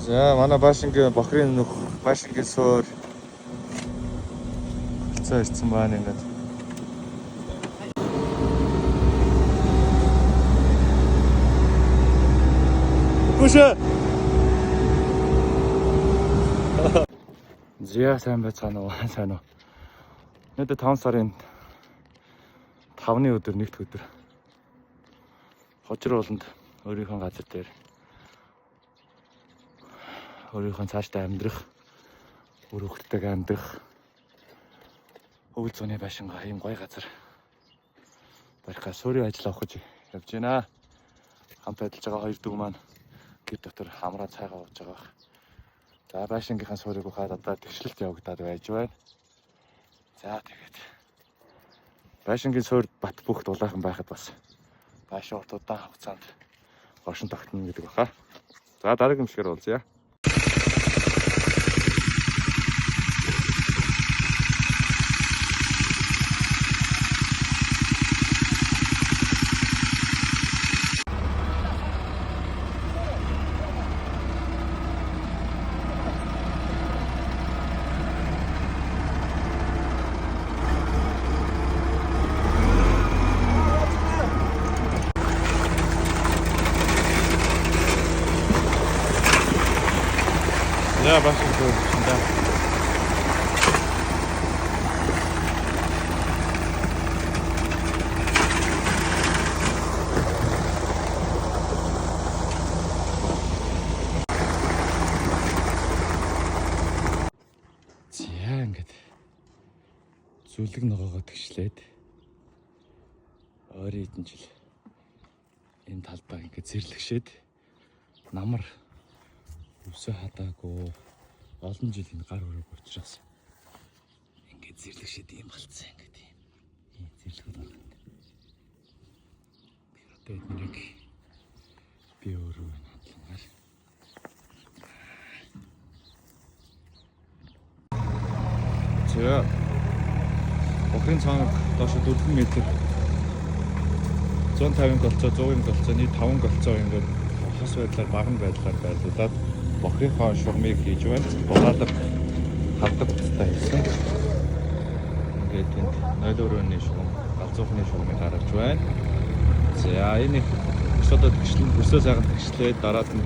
За манай Баашингийн бохрын нөх Баашингийн суур цаа ирсэн байна ингээд. Бүшэ. Зя сайн байцгаана уу? Сайн уу? Надад 5 сарын 5-ны өдөр нэгд өдөр. Хожир ууланд өөрийнхөө газар дээр өөрийнхөө цаашдаа амьдрах, өөр хүүхдтэйгээ амьдрах өвөл зуны Баашингаа ийм гоё газар барихаа суурийн ажил авах гэж явж байна. Хамт ажиллаж байгаа хоёр дүү маань гэр дотор хамраа цайгаа ууж байгаа. За Баашингийнхаа суурийг ухаад одоо тэгшлэлт явагдаад байж байна. За тэгээд Баашингийн суурь бат бөхд улаахан байхад бас Баашин урт удаан хугацаанд оршин тогтно гэдэг баха. За дараагийн бүлгээр уулзъя. Ja, Baasin suur, да. За ингээд зүлэг ногоогоо тэгшлээд ойрын хэдэн жил энэ талбай ингээд зэрлэгшээд намар өвсө хадаагүй олон жил энэ гар өрөөг учраас ингээд зэрлэгшээд юм болцсон ингээд ийм зэрлэгүүд байна. Би одоо эднийг би өөрөө хадгалмаар. За бохрын цаанаг доош 4 м 150 голцоо 100 голцоо нийт 5 голцоо ингээд хос байдлаар баган байдлаар байрлуулад бохрынхаа шугамыг хийж байна. Булаалга хавдаг утастай хийсэн. Ингээд тэнд 0-ны шугам, галзуухны шугамыг гаргаж байна. За энэ өсөлтөд гिचлэн өсөө сайхан тэгшлээд дараад нь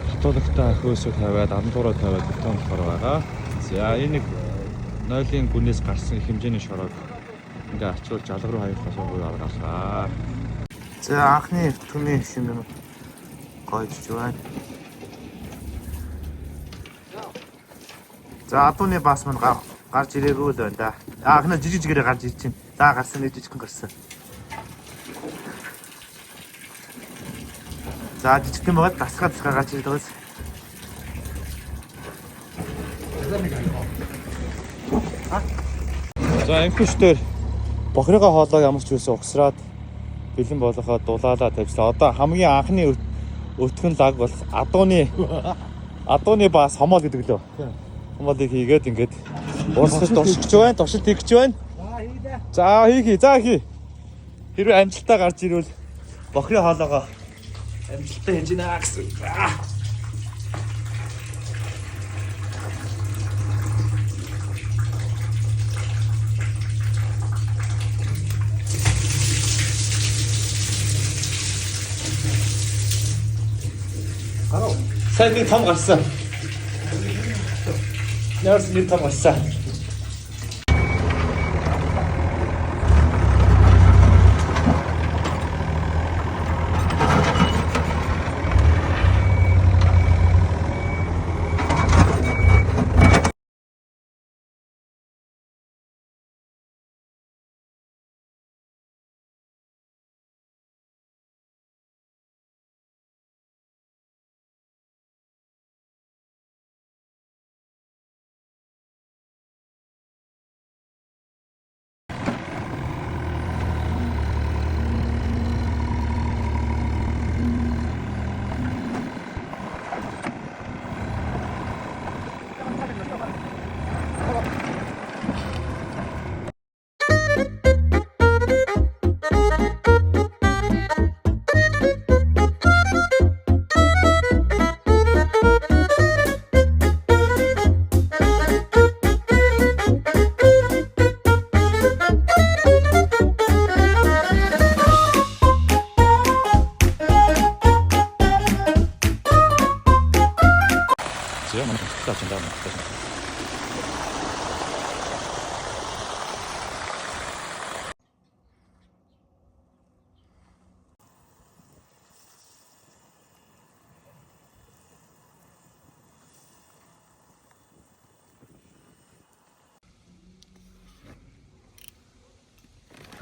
хатуулагтай хөөсөө тавиад амдуураа тавиад бетон болохоор байгаа. За энэ 0-ын гүнээс гарсан хэмжээний шороог ингээ арчуулж алга руу хаяхаас уур аргалгаа. За анхны түмний шинэ гойж байна. За адууны бас мань гарч ирээгүй л байна да. Анхнаа жижигээрээ гарч ирж байна. За гарсан нэг жижигхэн гарсан. За жижигхэн байгаад дасгаа гарч ирээд байгаас. За эмхчдэр бохрыгаа хоолойг ямар ч үсэн угсраад бэлэн болгоход дулаалаа тавьчлаа. Одоо хамгийн анхны өтгөн лаг болох адууны бас хомоол гэдэг лөө. Хомоолыг хийгээд ингээд уусгаж дуршигч байна, туршилт хийгч байна. За хийе. За хий. Хэрвээ амжилтаа гарч ирвэл бохрын хоолойгоо амжилтаа хийж гинэ гэсэн. Сайн нэг том гарсан. Нэрс нэг том гарсан. За манай хэвчээ очсон даа.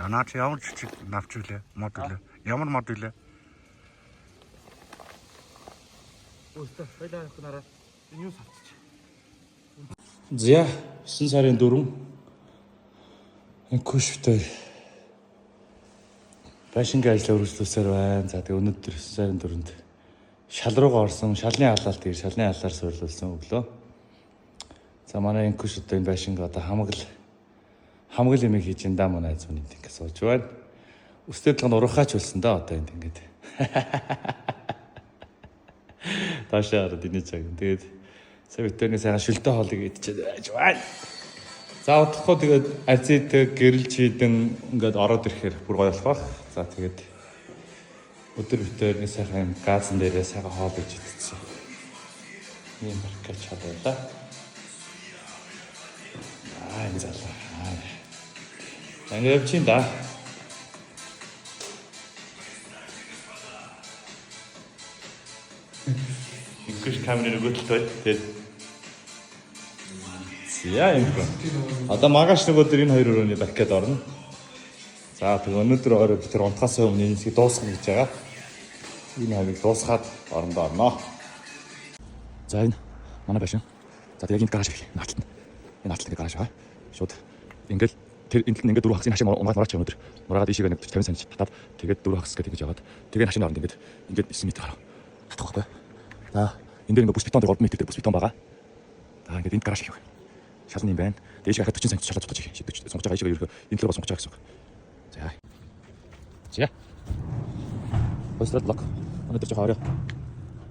Наач ямар жижиг навч үлээ, мод үлээ. Ямар мод үлээ? Өөстө хоёлаа хунараа энэ юу савчиж. За 9 сарын 4 Кушвтэй байшингийн ажлаа үргэлжлүүлсээр байна. За тэгээ өнөөдөр 9 сарын 4-нд шал руугаа орсон. Шалны алаалт тэгээ шалны алаар суйрлуулсан өглөө. За манай энэ Куш одоо энэ байшинг одоо хамгал юм хийж энэ даа манай айз минь ингэ сууж байна. Өстэйдлэг нь урахаач үлсэн да одоо энд ингэж. Таашаа ороод энэ цаг. Тэгээд сая өтөрний сайхан шилтэй хоолыг идчихэд байж байна. За удахгүй тэгээд азид гэрэлж хийдэн ингээд ороод ирэхээр бүр гоё болох. За тэгээд өдөр өтөрний сайхан газан дээрээ сайхан хоол иж идчихсэн. Ийм баркач чадвалаа. Энэ залуу. Ингээд чинь да. Ингиш камерын өгөлтөд тэгээд яа юм бэ? Одоо магаш нөгөөдөр энэ хоёр өрөөний баркад орно. За тэг өнөөдөр орой бид тэр унтахаас өмнө энэ хэсгийг дуусгах гэж байгаа. Энэ хоёрыг дуусгаад орондоо орно. За энэ манай байшин. За тэг яг энэ гараж ирэх. Наатлаа. Энэ наатлаа гараж байгаа. Шууд ингээл тэр энэ ингээд дөрөв хагас энэ хашийн унгаад өнөөдөр. Нураад ишигээ нэг 50 см татаад тэгээд дөрөв хагас гэдэг ингэж яваад тэгээд хашийн оронд ингээд 9 м гарав. Татах байхгүй. За энэ дээр ингээд бүс бетон дээр 3 м дээр бүс бетон байгаа. За ингээд энд гараж хийв. Шалны юм байна. Дээш хахад 40 см шалгаж цуцаж шидэж сонгож байгаа ишигээ ерөөхдөө энэ төлөв сонгож байгаа гэсэн үг. За. За. Пострад лок. Өнөөдөр жоо орой.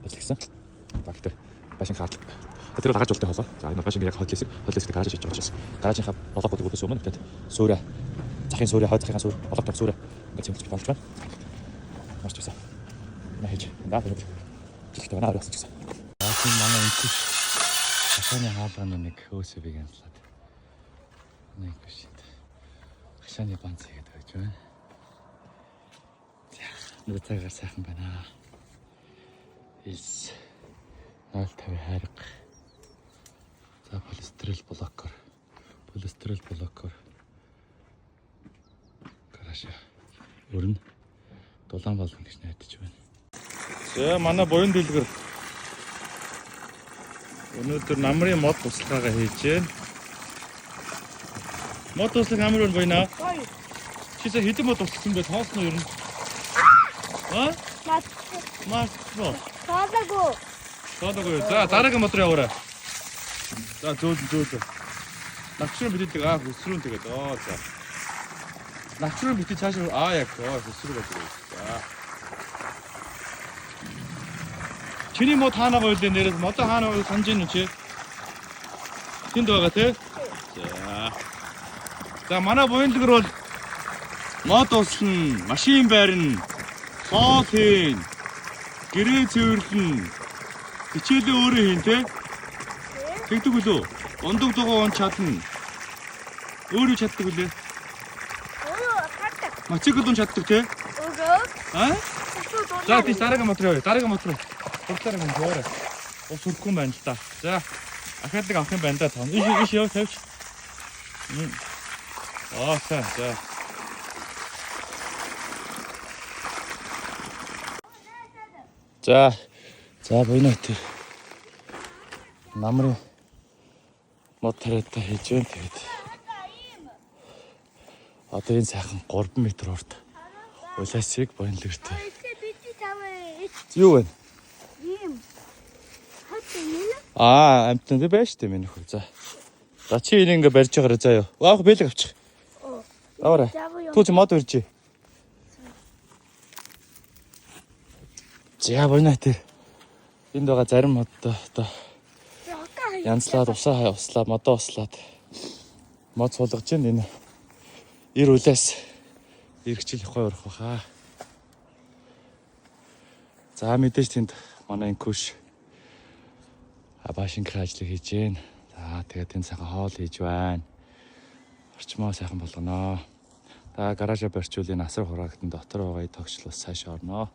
Ажилласан. Багтэр башин хаад. Тэр гараж болтой хоолоо. За энэ башин яг хотлээс гараж хийж байгаа учраас гаражийнхаа болоог өгөхөөс өмнө тэгээд суурэ захын суурэ хойцохын суурэ болоог тав суурэ ингээд цэмцэж болж байна. Марч байсан. Наач. Наад нэг жилтэй байна аваад гэсэн. Энэ манай инкуш хашааны хаалганы нэг өөсөбийг анслаад. Нэг биш. Хашааны банц хийгээд байж байна. За, нэг цагаар сайхан байна. Is 0.50 хайрга. За, полистрол блокор. Гараш. Өрн дулаан болгоно гэж найдаж байна. За, манай буян дэлгэр өнөөдөр намрын мод туслахаагаа хийж байна. Мод туслах амар байна буйна. Чи хэдэн мод тусласан бэ? Тоосно юу юм? Аа? Мас. Таалаггүй. За дараагийн мотор яваарай. За зөөлөн. Навчрын битдэг хөсрүүн тэгээд за. Навчрын битий цаашаа яг хөсрүү байдаг. За. Чиний мод хаана байлээ нэрээс модоо хаана байгааг санаж байна уу чи? Тэнд байгаа тий? За. За манай буянлагэр бол мод услан, машин байрна, хоол хийн, гэрээ цэвэрлэн, хичээлээ өөрөө хийн тий? Тэгдэг үлээ. Ундаг дугуй он чадна. Өөрөө чаддаг үлээ. чаддаг. Мотоциклд чаддаг тий? Аа? За тий дараагийн мотор яваа. Дараагийн мотор. Хурдлаар юм жоорой. Ус хүрхгүй юм байна л да. За. Ахаад нэг авах юм байна да. Иш яв тавьч. За. За буйна тэр. Намрын мотортой хийж байна тэгээд. Одоо энэ сайхан 3 м урт. Улаасыг буянлагэртэй. Юу вэ? Амтан дээр байж тээ минь хөө. За чи энийг ингээ барьж байгаарай заа юу. Аах бэлэг авчих. Аваарай. Түү чи мод өржээ. За буйна тэр. Энд байгаа зарим модтой одоо янзлаад услаад модоо услаад мод суулгаж байна энэ. Ир үлээс эргчил явах урах баха. За мэдээж тэнд манай инкуш Баашингийн ажлыг хийж гин. За тэгээд энэ сайхан хоол хийж байна. Орчмоо сайхан болгоно. За гаража барьчвал энэ асар хураагдсан дотор байгаа тогчлол цааш орно.